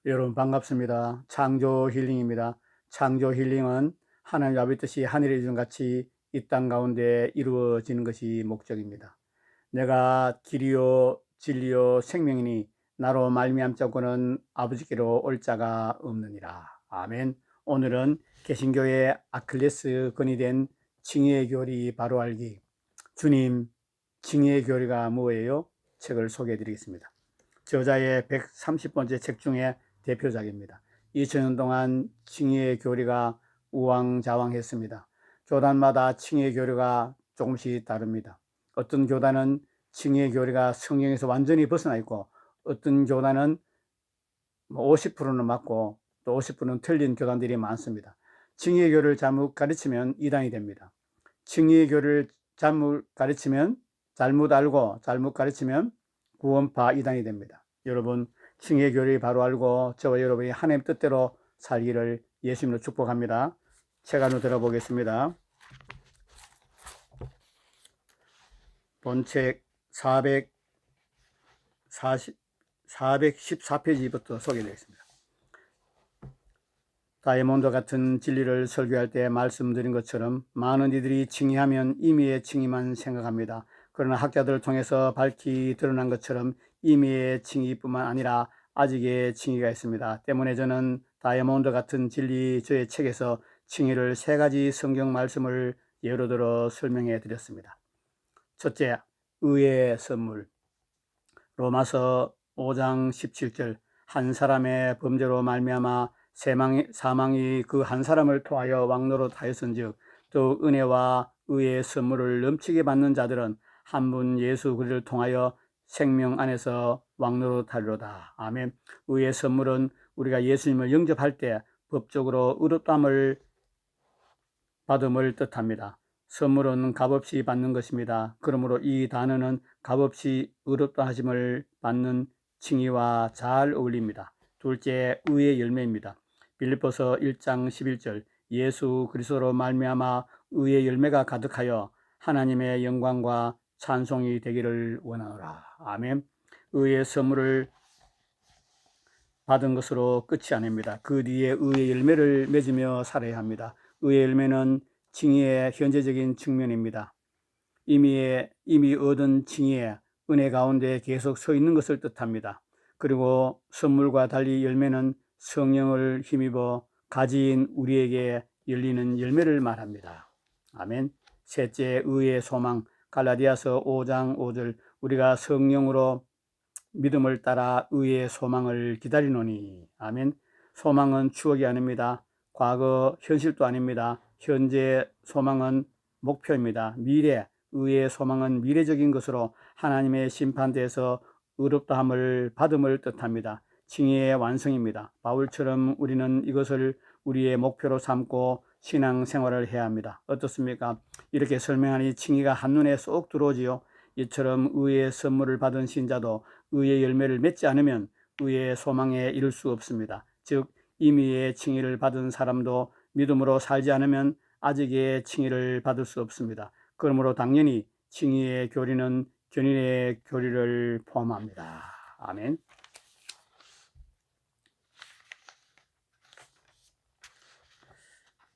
여러분 반갑습니다. 창조 힐링입니다. 창조 힐링은 하나님 아버지 뜻이 하늘의 이루같이 이 땅 가운데 이루어지는 것이 목적입니다. 내가 길이요 진리요 생명이니 나로 말미암자고는 아버지께로 올 자가 없느니라. 아멘. 오늘은 개신교의 아킬레스 건이 된 칭의의 교리 바로 알기. 주님, 칭의의 교리가 뭐예요? 책을 소개해 드리겠습니다. 저자의 130번째 책 중에 대표작입니다. 2000년 동안 칭의의 교리가 우왕좌왕했습니다. 교단마다 칭의의 교리가 조금씩 다릅니다. 어떤 교단은 칭의의 교리가 성경에서 완전히 벗어나 있고, 어떤 교단은 50%는 맞고 또 50%는 틀린 교단들이 많습니다. 칭의의 교리를 잘못 가르치면 이단이 됩니다. 칭의의 교리를 잘못 가르치면, 잘못 알고 잘못 가르치면 구원파 이단이 됩니다. 여러분, 칭의의 교리 바로 알고 저와 여러분이 하나님 뜻대로 살기를 예수님으로 축복합니다. 책 안으로 들어보겠습니다. 본책 414페이지부터 소개되어 있습니다. 다이아몬드 같은 진리를 설교할 때 말씀드린 것처럼 많은 이들이 칭의하면 임의의 칭의만 생각합니다. 그러나 학자들을 통해서 밝히 드러난 것처럼 임의의 칭의뿐만 아니라 아직의 칭의가 있습니다. 때문에 저는 다이아몬드 같은 진리 저의 책에서 칭의를 3가지 성경 말씀을 예로 들어 설명해 드렸습니다. 첫째, 의의 선물. 로마서 5장 17절, 한 사람의 범죄로 말미암아 사망이 그 한 사람을 통하여 왕노릇하였은즉 또 은혜와 의의 선물을 넘치게 받는 자들은 한 분 예수 그리스도를 통하여 생명 안에서 왕노릇하리로다. 아멘. 의의 선물은 우리가 예수님을 영접할 때 법적으로 의롭다함을 받음을 뜻합니다. 선물은 값없이 받는 것입니다. 그러므로 이 단어는 값없이 의롭다 하심을 받는 칭의와 잘 어울립니다. 둘째, 의의 열매입니다. 빌립보서 1장 11절, 예수 그리스도로 말미암아 의의 열매가 가득하여 하나님의 영광과 찬송이 되기를 원하노라. 아멘. 의의 선물을 받은 것으로 끝이 아닙니다. 그 뒤에 의의 열매를 맺으며 살아야 합니다. 의의 열매는 칭의의 현재적인 측면입니다. 이미 얻은 칭의의 은혜 가운데 계속 서 있는 것을 뜻합니다. 그리고 선물과 달리 열매는 성령을 힘입어 가진 우리에게 열리는 열매를 말합니다. 아멘. 셋째, 의의 소망. 갈라디아서 5장 5절, 우리가 성령으로 믿음을 따라 의의 소망을 기다리노니. 아멘. 소망은 추억이 아닙니다. 과거, 현실도 아닙니다. 현재 소망은 목표입니다. 미래, 의의 소망은 미래적인 것으로 하나님의 심판대에서 의롭다함을 받음을 뜻합니다. 칭의의 완성입니다. 바울처럼 우리는 이것을 우리의 목표로 삼고 신앙생활을 해야 합니다. 어떻습니까? 이렇게 설명하니 칭의가 한눈에 쏙 들어오지요. 이처럼 의의 선물을 받은 신자도 의의 열매를 맺지 않으면 의의 소망에 이를 수 없습니다. 즉 임의의 칭의를 받은 사람도 믿음으로 살지 않으면 아직의 칭의를 받을 수 없습니다. 그러므로 당연히 칭의의 교리는 견인의 교리를 포함합니다. 아멘.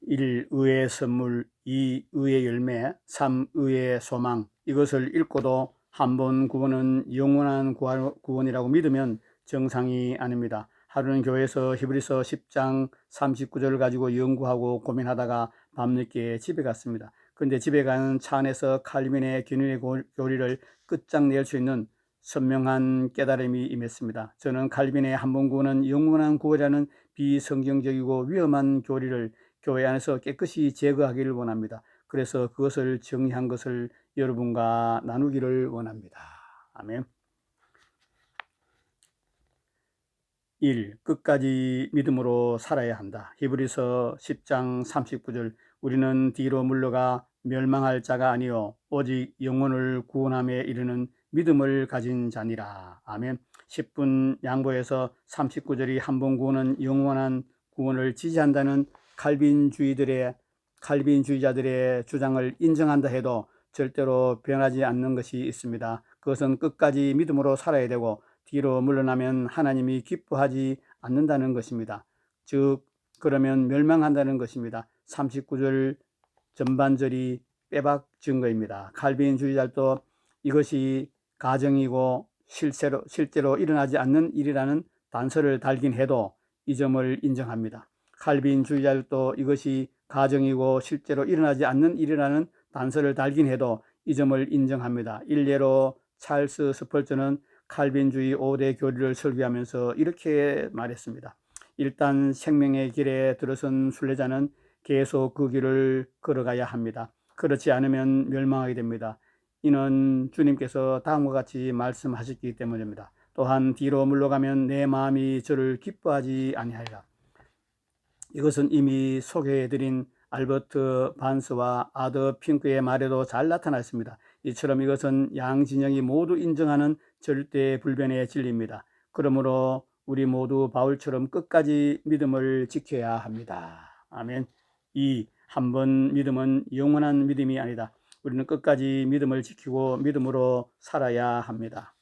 1. 의의 선물, 2. 의의 열매, 3. 의의 소망. 이것을 읽고도 한 번 구원은 영원한 구원이라고 믿으면 정상이 아닙니다. 하루는 교회에서 히브리서 10장 39절을 가지고 연구하고 고민하다가 밤늦게 집에 갔습니다. 그런데 집에 가는 차 안에서 칼빈의 견인의 교리를 끝장낼 수 있는 선명한 깨달음이 임했습니다. 저는 칼빈의 한 번 구원은 영원한 구원이라는 비성경적이고 위험한 교리를 교회 안에서 깨끗이 제거하기를 원합니다. 그래서 그것을 정리한 것을 여러분과 나누기를 원합니다. 아멘. 1. 끝까지 믿음으로 살아야 한다. 히브리서 10장 39절, 우리는 뒤로 물러가 멸망할 자가 아니요 오직 영혼을 구원함에 이르는 믿음을 가진 자니라. 아멘. 10분 양보에서 39절이 한 번 구원은 영원한 구원을 지지한다는 칼빈주의자들의 주장을 인정한다 해도 절대로 변하지 않는 것이 있습니다. 그것은 끝까지 믿음으로 살아야 되고 뒤로 물러나면 하나님이 기뻐하지 않는다는 것입니다. 즉 그러면 멸망한다는 것입니다. 39절 전반절이 빼박 증거입니다. 칼빈주의자도 이것이 가정이고 실제로 일어나지 않는 일이라는 단서를 달긴 해도 이 점을 인정합니다. 칼빈주의자들도 이것이 가정이고 실제로 일어나지 않는 일이라는 단서를 달긴 해도 이 점을 인정합니다. 일례로 찰스 스펄전은 칼빈주의 5대 교리를 설교하면서 이렇게 말했습니다. 일단 생명의 길에 들어선 순례자는 계속 그 길을 걸어가야 합니다. 그렇지 않으면 멸망하게 됩니다. 이는 주님께서 다음과 같이 말씀하셨기 때문입니다. 또한 뒤로 물러가면 내 마음이 저를 기뻐하지 아니하리라. 이것은 이미 소개해드린 알버트 반스와 아더 핑크의 말에도 잘 나타나 있습니다. 이처럼 이것은 양 진영이 모두 인정하는 절대 불변의 진리입니다. 그러므로 우리 모두 바울처럼 끝까지 믿음을 지켜야 합니다. 아멘. 한 번 믿음은 영원한 믿음이 아니다. 우리는 끝까지 믿음을 지키고 믿음으로 살아야 합니다.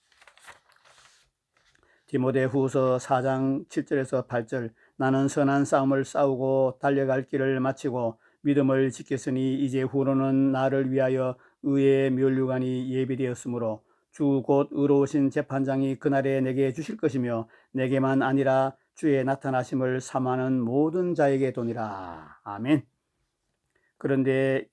디모데후서 4장 7절에서 8절 나는 선한 싸움을 싸우고 달려갈 길을 마치고 믿음을 지켰으니 이제 후로는 나를 위하여 의의 면류관이 예비되었으므로 주 곧 의로우신 재판장이 그날에 내게 주실 것이며 내게만 아니라 주의 나타나심을 사모하는 모든 자에게 도니라. 아멘. 그런데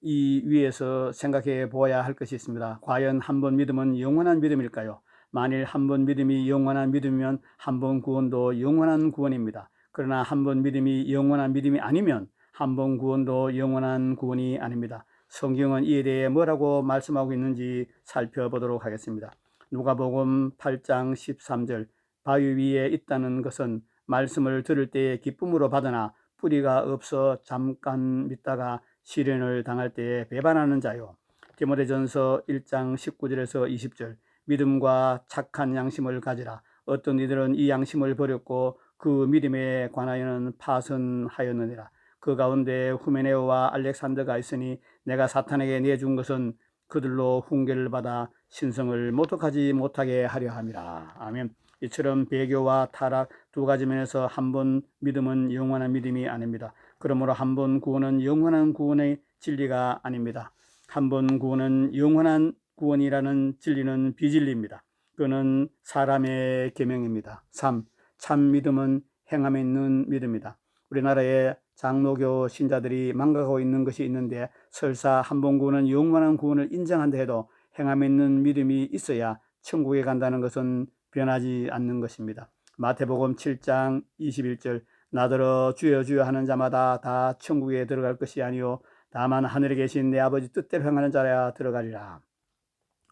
이 위에서 생각해 보아야 할 것이 있습니다. 과연 한 번 믿음은 영원한 믿음일까요? 만일 한 번 믿음이 영원한 믿음이면 한 번 구원도 영원한 구원입니다. 그러나 한 번 믿음이 영원한 믿음이 아니면 한 번 구원도 영원한 구원이 아닙니다. 성경은 이에 대해 뭐라고 말씀하고 있는지 살펴보도록 하겠습니다. 누가복음 8장 13절 바위 위에 있다는 것은 말씀을 들을 때에 기쁨으로 받으나 뿌리가 없어 잠깐 믿다가 시련을 당할 때에 배반하는 자요. 디모데전서 1장 19절에서 20절 믿음과 착한 양심을 가지라. 어떤 이들은 이 양심을 버렸고 그 믿음에 관하여는 파선하였느니라. 그 가운데 후메네오와 알렉산더가 있으니 내가 사탄에게 내준 것은 그들로 훈계를 받아 신성을 모독하지 못하게 하려 함이라. 아멘. 이처럼 배교와 타락 두 가지 면에서 한 번 믿음은 영원한 믿음이 아닙니다. 그러므로 한 번 구원은 영원한 구원의 진리가 아닙니다. 한 번 구원은 영원한 구원이라는 진리는 비진리입니다. 그는 사람의 계명입니다. 3. 참 믿음은 행함에 있는 믿음이다. 우리나라의 장로교 신자들이 망각하고 있는 것이 있는데 설사 한 번 구원은 영원한 구원을 인정한다 해도 행함에 있는 믿음이 있어야 천국에 간다는 것은 변하지 않는 것입니다. 마태복음 7장 21절 나더러 주여 주여 하는 자마다 다 천국에 들어갈 것이 아니요 다만 하늘에 계신 내 아버지 뜻대로 행하는 자라야 들어가리라.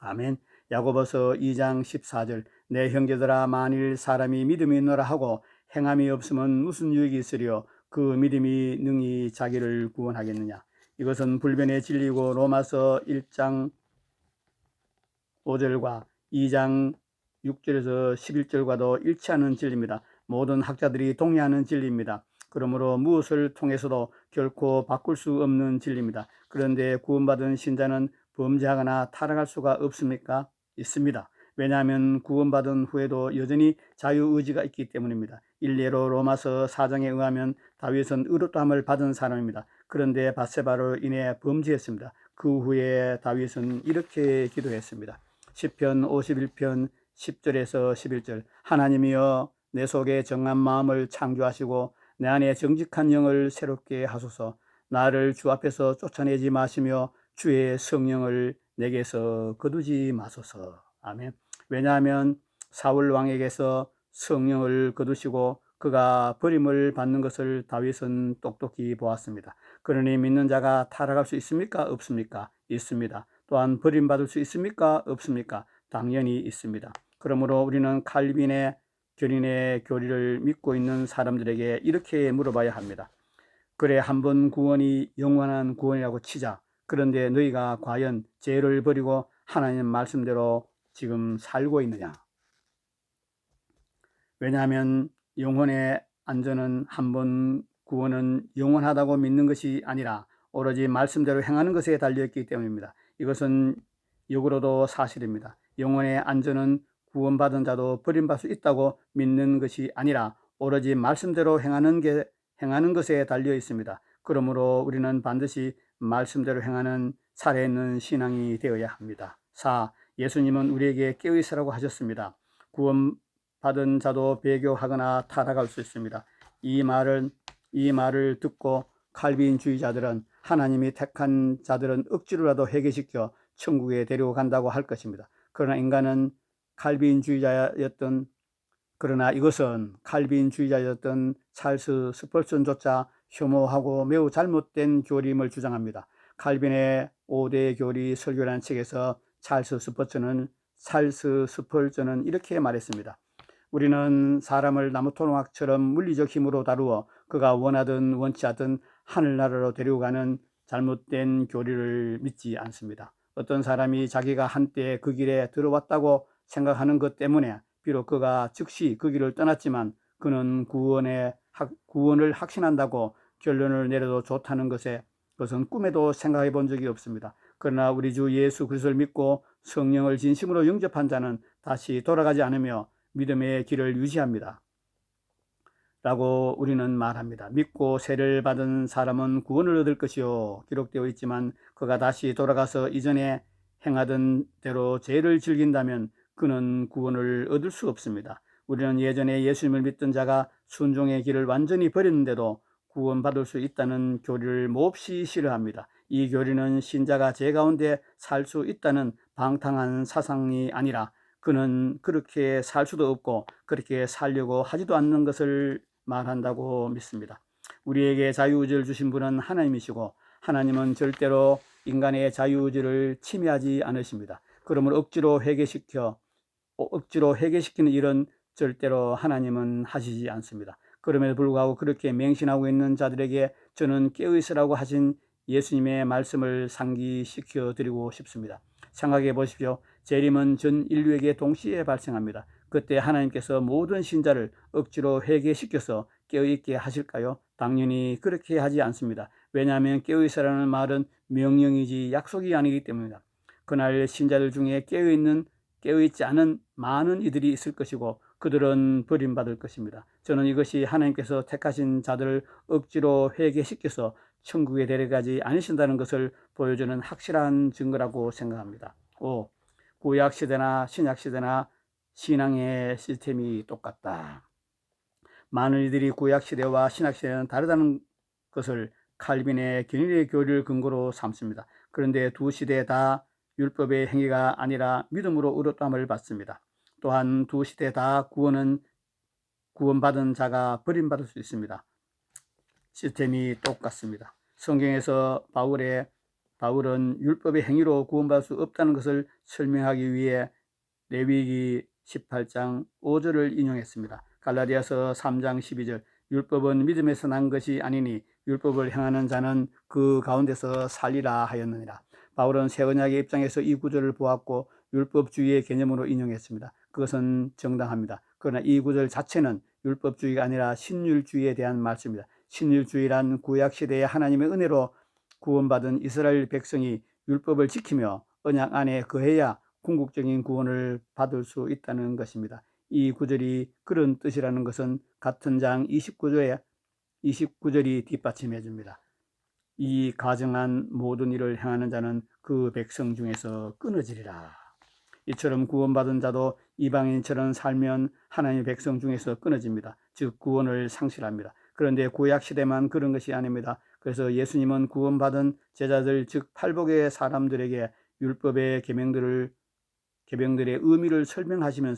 아멘. 야고보서 2장 14절 내 형제들아 만일 사람이 믿음이 있노라 하고 행함이 없으면 무슨 유익이 있으리요 그 믿음이 능히 자기를 구원하겠느냐. 이것은 불변의 진리고 로마서 1장 5절과 2장 6절에서 11절과도 일치하는 진리입니다. 모든 학자들이 동의하는 진리입니다. 그러므로 무엇을 통해서도 결코 바꿀 수 없는 진리입니다. 그런데 구원받은 신자는 범죄하거나 타락할 수가 없습니까? 있습니다. 왜냐하면 구원받은 후에도 여전히 자유의지가 있기 때문입니다. 일례로 로마서 4장에 의하면 다윗은 의롭다함을 받은 사람입니다. 그런데 밧세바로 인해 범죄했습니다. 그 후에 다윗은 이렇게 기도했습니다. 시편 51편 10절에서 11절 하나님이여 내 속에 정한 마음을 창조하시고 내 안에 정직한 영을 새롭게 하소서. 나를 주 앞에서 쫓아내지 마시며 주의 성령을 내게서 거두지 마소서. 아멘. 왜냐하면 사울 왕에게서 성령을 거두시고 그가 버림을 받는 것을 다윗은 똑똑히 보았습니다. 그러니 믿는 자가 타락할 수 있습니까? 없습니까? 있습니다. 또한 버림받을 수 있습니까? 없습니까? 당연히 있습니다. 그러므로 우리는 칼빈의 견인의 교리를 믿고 있는 사람들에게 이렇게 물어봐야 합니다. 그래 한 번 구원이 영원한 구원이라고 치자. 그런데 너희가 과연 죄를 버리고 하나님 말씀대로 지금 살고 있느냐? 왜냐하면 영혼의 안전은 한 번 구원은 영원하다고 믿는 것이 아니라 오로지 말씀대로 행하는 것에 달려있기 때문입니다. 이것은 역으로도 사실입니다. 영혼의 안전은 구원받은 자도 버림받을 수 있다고 믿는 것이 아니라 오로지 말씀대로 행하는 것에 달려 있습니다. 그러므로 우리는 반드시 말씀대로 행하는 살아있는 신앙이 되어야 합니다. 4. 예수님은 우리에게 깨어있으라고 하셨습니다. 구원받은 자도 배교하거나 타락할 수 있습니다. 이 말을 듣고 칼빈주의자들은 하나님이 택한 자들은 억지로라도 회개시켜 천국에 데려간다고 할 것입니다. 그러나 이것은 칼빈주의자였던 찰스 스펄전조차 혐오하고 매우 잘못된 교리임을 주장합니다. 칼빈의 5대 교리 설교라는 책에서 찰스 스펄전은 이렇게 말했습니다. 우리는 사람을 나무토막처럼 물리적 힘으로 다루어 그가 원하든 원치 않든 하늘나라로 데려가는 잘못된 교리를 믿지 않습니다. 어떤 사람이 자기가 한때 그 길에 들어왔다고 생각하는 것 때문에 비록 그가 즉시 그 길을 떠났지만 그는 구원을 확신한다고 결론을 내려도 좋다는 그것은 꿈에도 생각해 본 적이 없습니다. 그러나 우리 주 예수 그리스도를 믿고 성령을 진심으로 영접한 자는 다시 돌아가지 않으며 믿음의 길을 유지합니다. 라고 우리는 말합니다. 믿고 세례를 받은 사람은 구원을 얻을 것이요. 기록되어 있지만 그가 다시 돌아가서 이전에 행하던 대로 죄를 즐긴다면 그는 구원을 얻을 수 없습니다. 우리는 예전에 예수님을 믿던 자가 순종의 길을 완전히 버렸는데도 구원받을 수 있다는 교리를 몹시 싫어합니다. 이 교리는 신자가 죄 가운데 살 수 있다는 방탕한 사상이 아니라 그는 그렇게 살 수도 없고 그렇게 살려고 하지도 않는 것을 말한다고 믿습니다. 우리에게 자유의지를 주신 분은 하나님이시고 하나님은 절대로 인간의 자유의지를 침해하지 않으십니다. 그러므로 억지로 회개시키는 일은 절대로 하나님은 하시지 않습니다. 그럼에도 불구하고 그렇게 맹신하고 있는 자들에게 저는 깨어있으라고 하신 예수님의 말씀을 상기시켜 드리고 싶습니다. 생각해 보십시오. 재림은 전 인류에게 동시에 발생합니다. 그때 하나님께서 모든 신자를 억지로 회개시켜서 깨어있게 하실까요? 당연히 그렇게 하지 않습니다. 왜냐하면 깨어있으라는 말은 명령이지 약속이 아니기 때문입니다. 그날 신자들 중에 깨어있지 않은 많은 이들이 있을 것이고 그들은 버림받을 것입니다. 저는 이것이 하나님께서 택하신 자들을 억지로 회개시켜서 천국에 데려가지 않으신다는 것을 보여주는 확실한 증거라고 생각합니다. 5. 구약시대나 신약시대나 신앙의 시스템이 똑같다. 많은 이들이 구약시대와 신약시대는 다르다는 것을 칼빈의 견인의 교리를 근거로 삼습니다. 그런데 두 시대 다 율법의 행위가 아니라 믿음으로 얻었dam을 받습니다. 또한 두 시대 다 구원받은 자가 버림받을 수 있습니다. 시스템이 똑같습니다. 성경에서 바울은 율법의 행위로 구원받을 수 없다는 것을 설명하기 위해 레위기 18장 5절을 인용했습니다. 갈라디아서 3장 12절 율법은 믿음에서 난 것이 아니니 율법을 행하는 자는 그 가운데서 살리라 하였느니라. 바울은 새언약의 입장에서 이 구절을 보았고 율법주의의 개념으로 인용했습니다. 그것은 정당합니다. 그러나 이 구절 자체는 율법주의가 아니라 신율주의에 대한 말씀입니다. 신율주의란 구약시대의 하나님의 은혜로 구원받은 이스라엘 백성이 율법을 지키며 언약 안에 거해야 궁극적인 구원을 받을 수 있다는 것입니다. 이 구절이 그런 뜻이라는 것은 같은 장 29절이 뒷받침해 줍니다. 이 가증한 모든 일을 행하는 자는 그 백성 중에서 끊어지리라. 이처럼 구원받은 자도 이방인처럼 살면 하나님의 백성 중에서 끊어집니다. 즉 구원을 상실합니다. 그런데 구약시대만 그런 것이 아닙니다. 그래서 예수님은 구원받은 제자들 즉 팔복의 사람들에게 율법의 계명들의 의미를 설명하시기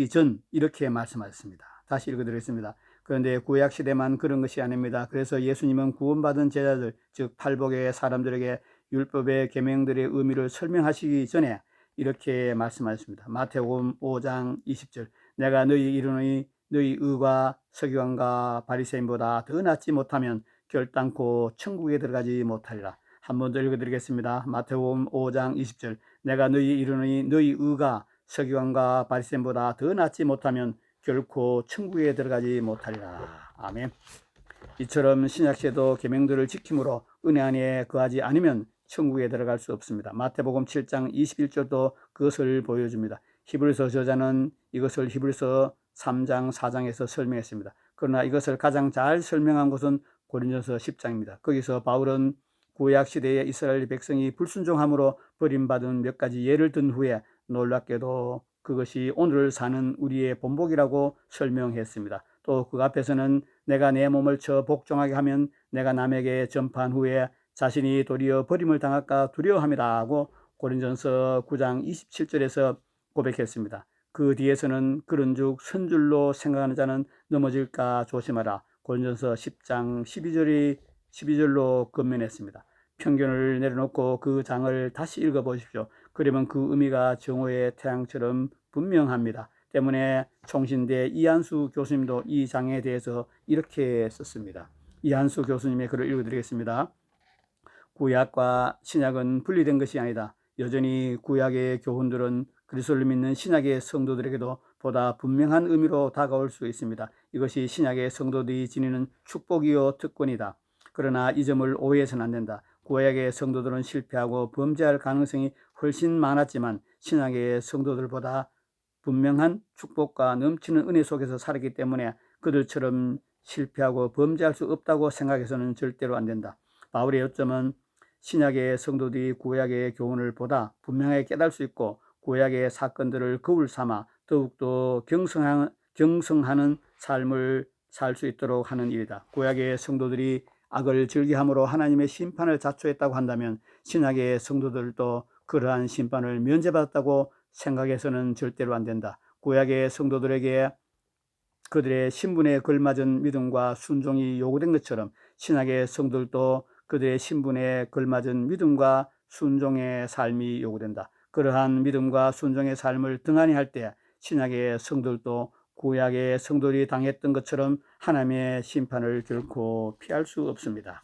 전 이렇게 말씀하셨습니다. 다시 읽어드리겠습니다. 그런데 구약시대만 그런 것이 아닙니다. 그래서 예수님은 구원받은 제자들 즉 팔복의 사람들에게 율법의 계명들의 의미를 설명하시기 전에 이렇게 말씀하셨습니다. 마태복음 5장 20절 내가 너희 이르노니 너희 의가 서기관과 바리새인보다 더 낫지 못하면 결단코 천국에 들어가지 못하리라. 한 번 더 읽어드리겠습니다. 마태복음 5장 20절 내가 너희 이르노니 너희 의가 서기관과 바리새인보다 더 낫지 못하면 결코 천국에 들어가지 못하리라. 아멘. 이처럼 신약시대도 계명들을 지킴으로 은혜 안에 거하지 않으면 천국에 들어갈 수 없습니다. 마태복음 7장 21절도 그것을 보여줍니다. 히브리서 저자는 이것을 히브리서 3장 4장에서 설명했습니다. 그러나 이것을 가장 잘 설명한 곳은 고린도서 10장입니다. 거기서 바울은 구약 시대의 이스라엘 백성이 불순종함으로 버림받은 몇 가지 예를 든 후에 놀랍게도 그것이 오늘 사는 우리의 본보기라고 설명했습니다. 또 그 앞에서는 내가 내 몸을 쳐 복종하게 하면 내가 남에게 전파한 후에 자신이 도리어 버림을 당할까 두려워함이라 하고 고린도전서 9장 27절에서 고백했습니다. 그 뒤에서는 그런즉 선줄로 생각하는 자는 넘어질까 조심하라. 고린도전서 10장 12절로 권면했습니다. 편견을 내려놓고 그 장을 다시 읽어보십시오. 그러면 그 의미가 정오의 태양처럼 분명합니다. 때문에 총신대 이한수 교수님도 이 장에 대해서 이렇게 썼습니다. 이한수 교수님의 글을 읽어드리겠습니다. 구약과 신약은 분리된 것이 아니다. 여전히 구약의 교훈들은 그리스도를 믿는 신약의 성도들에게도 보다 분명한 의미로 다가올 수 있습니다. 이것이 신약의 성도들이 지니는 축복이요 특권이다. 그러나 이 점을 오해해서는 안 된다. 구약의 성도들은 실패하고 범죄할 가능성이 훨씬 많았지만 신약의 성도들보다 분명한 축복과 넘치는 은혜 속에서 살았기 때문에 그들처럼 실패하고 범죄할 수 없다고 생각해서는 절대로 안 된다. 바울의 요점은 신약의 성도들이 구약의 교훈을 보다 분명하게 깨달을 수 있고 구약의 사건들을 거울 삼아 더욱더 경성하는 삶을 살 수 있도록 하는 일이다. 구약의 성도들이 악을 즐기함으로 하나님의 심판을 자초했다고 한다면 신약의 성도들도 그러한 심판을 면제받았다고 생각해서는 절대로 안 된다. 구약의 성도들에게 그들의 신분에 걸맞은 믿음과 순종이 요구된 것처럼 신약의 성도들도 그들의 신분에 걸맞은 믿음과 순종의 삶이 요구된다. 그러한 믿음과 순종의 삶을 등한히 할 때 신약의 성도들도 구약의 성도들이 당했던 것처럼 하나님의 심판을 결코 피할 수 없습니다.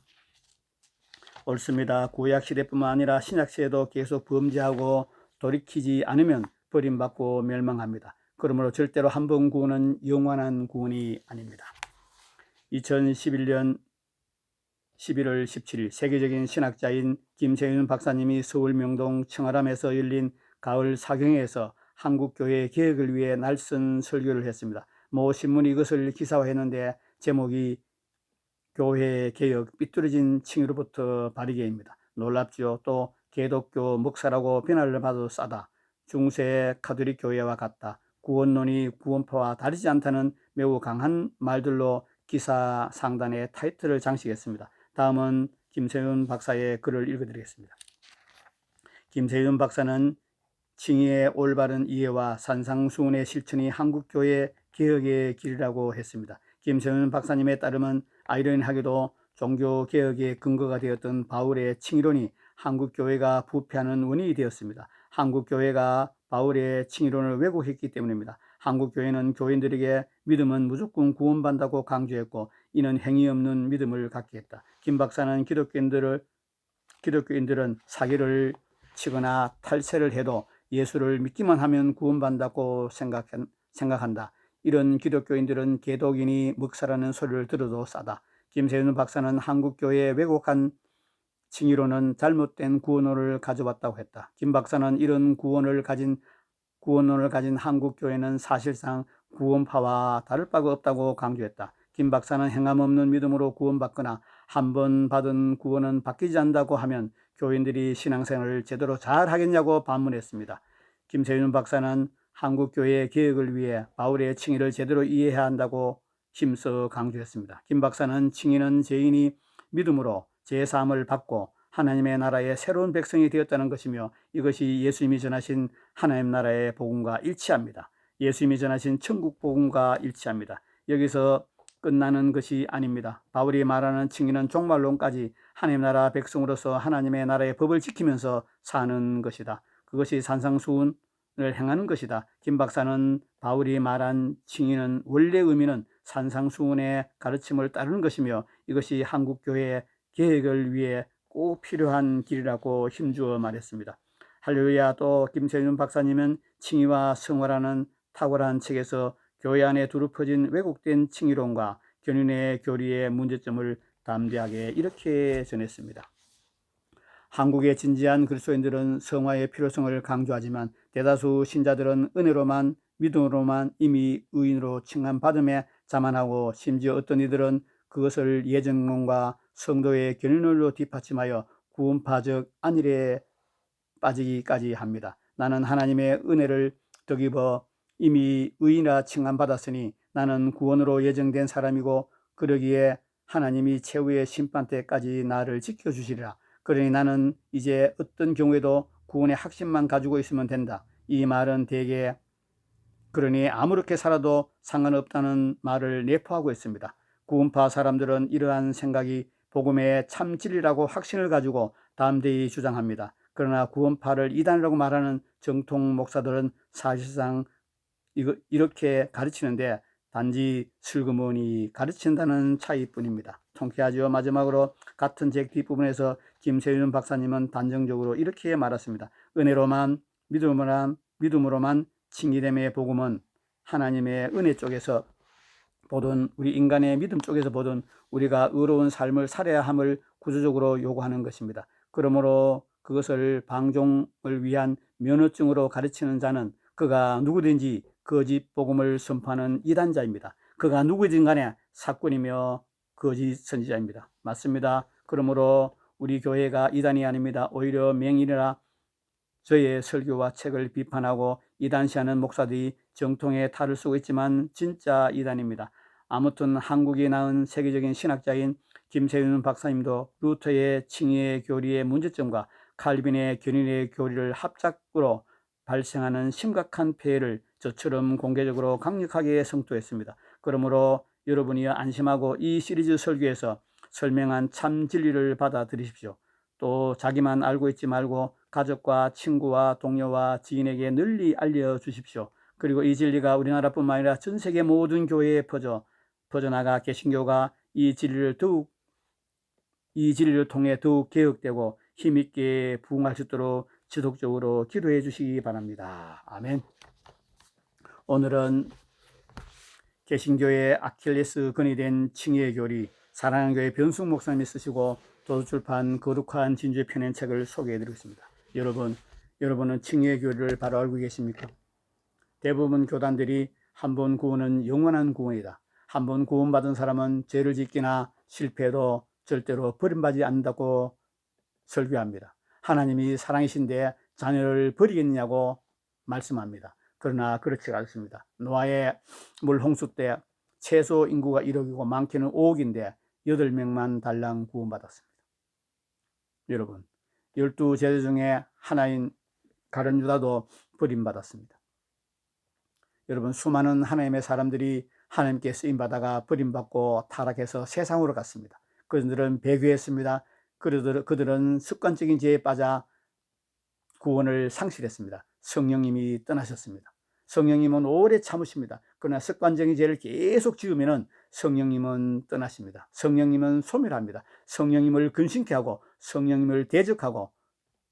옳습니다. 구약 시대뿐만 아니라 신약 시대도 계속 범죄하고 돌이키지 않으면 버림받고 멸망합니다. 그러므로 절대로 한 번 구원은 영원한 구원이 아닙니다. 2011년 11월 17일 세계적인 신학자인 김세윤 박사님이 서울 명동 청아람에서 열린 가을 사경회에서 한국교회 개혁을 위해 날선 설교를 했습니다. 모 신문이 이것을 기사화했는데 제목이 교회 개혁 삐뚤어진 층으로부터 발휘계입니다. 놀랍지요. 또 개독교 목사라고 비난을 받아도 싸다. 중세 카톨릭 교회와 같다. 구원론이 구원파와 다르지 않다는 매우 강한 말들로 기사 상단에 타이틀을 장식했습니다. 다음은 김세윤 박사의 글을 읽어드리겠습니다. 김세윤 박사는 칭의의 올바른 이해와 산상수훈의 실천이 한국교회 개혁의 길이라고 했습니다. 김세윤 박사님에 따르면 아이러니하게도 종교개혁의 근거가 되었던 바울의 칭의론이 한국교회가 부패하는 원인이 되었습니다. 한국교회가 바울의 칭의론을 왜곡했기 때문입니다. 한국교회는 교인들에게 믿음은 무조건 구원받는다고 강조했고 이는 행위 없는 믿음을 갖게 했다. 김 박사는 기독교인들은 사기를 치거나 탈세를 해도 예수를 믿기만 하면 구원받는다고 생각한다. 이런 기독교인들은 개독이니 목사라는 소리를 들어도 싸다. 김세윤 박사는 한국교회의 왜곡한 칭의로는 잘못된 구원론을 가져왔다고 했다. 김 박사는 이런 구원론을 가진 한국교회는 사실상 구원파와 다를 바가 없다고 강조했다. 김 박사는 행함 없는 믿음으로 구원받거나 한 번 받은 구원은 바뀌지 않는다고 하면 교인들이 신앙생활을 제대로 잘 하겠냐고 반문했습니다. 김세윤 박사는 한국교회의 개혁을 위해 바울의 칭의를 제대로 이해해야 한다고 힘써 강조했습니다. 김 박사는 칭의는 죄인이 믿음으로 제사함을 받고 하나님의 나라의 새로운 백성이 되었다는 것이며 이것이 예수님이 전하신 하나님 나라의 복음과 일치합니다. 예수님이 전하신 천국 복음과 일치합니다. 여기서 끝나는 것이 아닙니다. 바울이 말하는 칭의는 종말론까지 하나님 나라 백성으로서 하나님의 나라의 법을 지키면서 사는 것이다. 그것이 산상수훈을 행하는 것이다. 김 박사는 바울이 말한 칭의는 원래 의미는 산상수훈의 가르침을 따르는 것이며 이것이 한국교회의 개혁을 위해 꼭 필요한 길이라고 힘주어 말했습니다. 할렐루야. 또 김세윤 박사님은 칭의와 성화라는 탁월한 책에서 교회 안에 두루 퍼진 왜곡된 칭의론과 견인의 교리의 문제점을 담대하게 이렇게 전했습니다. 한국의 진지한 그리스도인들은 성화의 필요성을 강조하지만 대다수 신자들은 은혜로만 믿음으로만 이미 의인으로 칭함받음에 자만하고 심지어 어떤 이들은 그것을 예정론과 성도의 견인론로 뒷받침하여 구원파적 안일에 빠지기까지 합니다. 나는 하나님의 은혜를 덕입어 이미 의인이라 칭함받았으니 나는 구원으로 예정된 사람이고 그러기에 하나님이 최후의 심판 때까지 나를 지켜주시리라. 그러니 나는 이제 어떤 경우에도 구원의 확신만 가지고 있으면 된다. 이 말은 대개 그러니 아무렇게 살아도 상관없다는 말을 내포하고 있습니다. 구원파 사람들은 이러한 생각이 복음의 참 진리라고 확신을 가지고 담대히 주장합니다. 그러나 구원파를 이단이라고 말하는 정통 목사들은 사실상 이렇게 가르치는데 단지 슬그머니 가르친다는 차이뿐입니다. 통쾌하죠. 마지막으로 같은 책 뒷부분에서 김세윤 박사님은 단정적으로 이렇게 말했습니다. 은혜로만 믿음으로만 칭의됨의 복음은 하나님의 은혜 쪽에서 보든 우리 인간의 믿음 쪽에서 보든 우리가 의로운 삶을 살아야 함을 구조적으로 요구하는 것입니다. 그러므로 그것을 방종을 위한 면허증으로 가르치는 자는 그가 누구든지 거짓 복음을 선포하는 이단자입니다. 그가 누구든 간에 사꾼이며 거짓 선지자입니다. 맞습니다. 그러므로 우리 교회가 이단이 아닙니다. 오히려 맹인이라 저의 설교와 책을 비판하고 이단시하는 목사들이 정통에 탈을 쓰고 있지만 진짜 이단입니다. 아무튼 한국이 낳은 세계적인 신학자인 김세윤 박사님도 루터의 칭의의 교리의 문제점과 칼빈의 견인의 교리를 합작으로 발생하는 심각한 폐해를 저처럼 공개적으로 강력하게 성토했습니다. 그러므로 여러분이 안심하고 이 시리즈 설교에서 설명한 참 진리를 받아들이십시오. 또 자기만 알고 있지 말고 가족과 친구와 동료와 지인에게 널리 알려주십시오. 그리고 이 진리가 우리나라뿐만 아니라 전 세계 모든 교회에 퍼져나가 개신교가 이 진리를 통해 더욱 개혁되고 힘있게 부흥할 수 있도록 지속적으로 기도해 주시기 바랍니다. 아멘. 오늘은 개신교의 아킬레스건이 된 칭의의 교리, 사랑하는 교회 변숙 목사님이 쓰시고 도서출판 거룩한 진주의 펴낸 책을 소개해 드리겠습니다. 여러분은 칭의의 교리를 바로 알고 계십니까? 대부분 교단들이 한 번 구원은 영원한 구원이다. 한 번 구원받은 사람은 죄를 짓기나 실패해도 절대로 버림받지 않는다고 설교합니다. 하나님이 사랑이신데 자녀를 버리겠느냐고 말씀합니다. 그러나 그렇지가 않습니다. 노아의 물홍수 때 최소 인구가 1억이고 많게는 5억인데 8명만 달랑 구원받았습니다. 여러분, 12제자 중에 하나인 가룟 유다도 버림받았습니다. 여러분, 수많은 하나님의 사람들이 하나님께 쓰임받다가 버림받고 타락해서 세상으로 갔습니다. 그들은 배교했습니다. 그들은 습관적인 죄에 빠져 구원을 상실했습니다. 성령님이 떠나셨습니다. 성령님은 오래 참으십니다. 그러나 습관적인 죄를 계속 지으면 성령님은 떠나십니다. 성령님은 소멸합니다. 성령님을 근심케 하고 성령님을 대적하고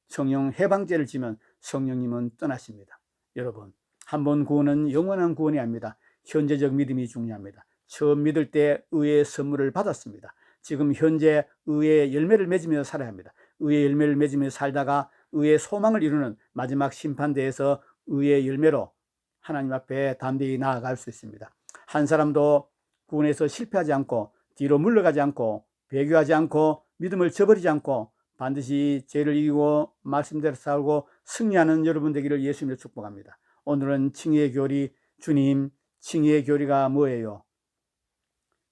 성령 해방죄를 지면 성령님은 떠나십니다. 여러분, 한번 구원은 영원한 구원이 아닙니다. 현재적 믿음이 중요합니다. 처음 믿을 때 의의 선물을 받았습니다. 지금 현재 의의 열매를 맺으며 살아야 합니다. 의의 열매를 맺으며 살다가 의의 소망을 이루는 마지막 심판대에서 의의 열매로 하나님 앞에 담대히 나아갈 수 있습니다. 한 사람도 구원에서 실패하지 않고 뒤로 물러가지 않고 배교하지 않고 믿음을 저버리지 않고 반드시 죄를 이기고 말씀대로 살고 승리하는 여러분 되기를 예수님으로 축복합니다. 오늘은 칭의의 교리, 주님, 칭의의 교리가 뭐예요?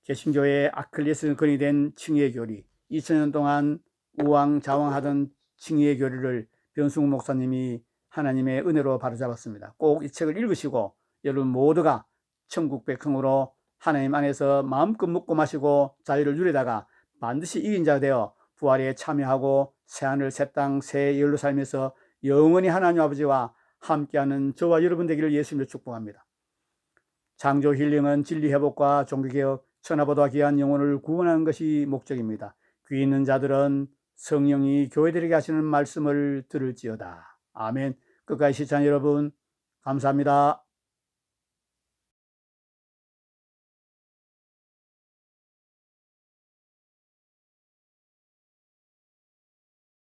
개신교의 아킬레스건이 된 칭의의 교리, 2000년 동안 우왕좌왕하던 칭의의 교리를 변승우 목사님이 하나님의 은혜로 바로잡았습니다. 꼭 이 책을 읽으시고 여러분 모두가 천국 백성으로 하나님 안에서 마음껏 먹고 마시고 자유를 누리다가 반드시 이긴 자가 되어 부활에 참여하고 새하늘 새 땅 새 열로 살면서 영원히 하나님 아버지와 함께하는 저와 여러분 되기를 예수님으로 축복합니다. 창조 힐링은 진리 회복과 종교개혁, 천하보다 귀한 영혼을 구원하는 것이 목적입니다. 귀 있는 자들은 성령이 교회들에게 하시는 말씀을 들을지어다. 아멘. 끝까지 시청한 여러분 감사합니다.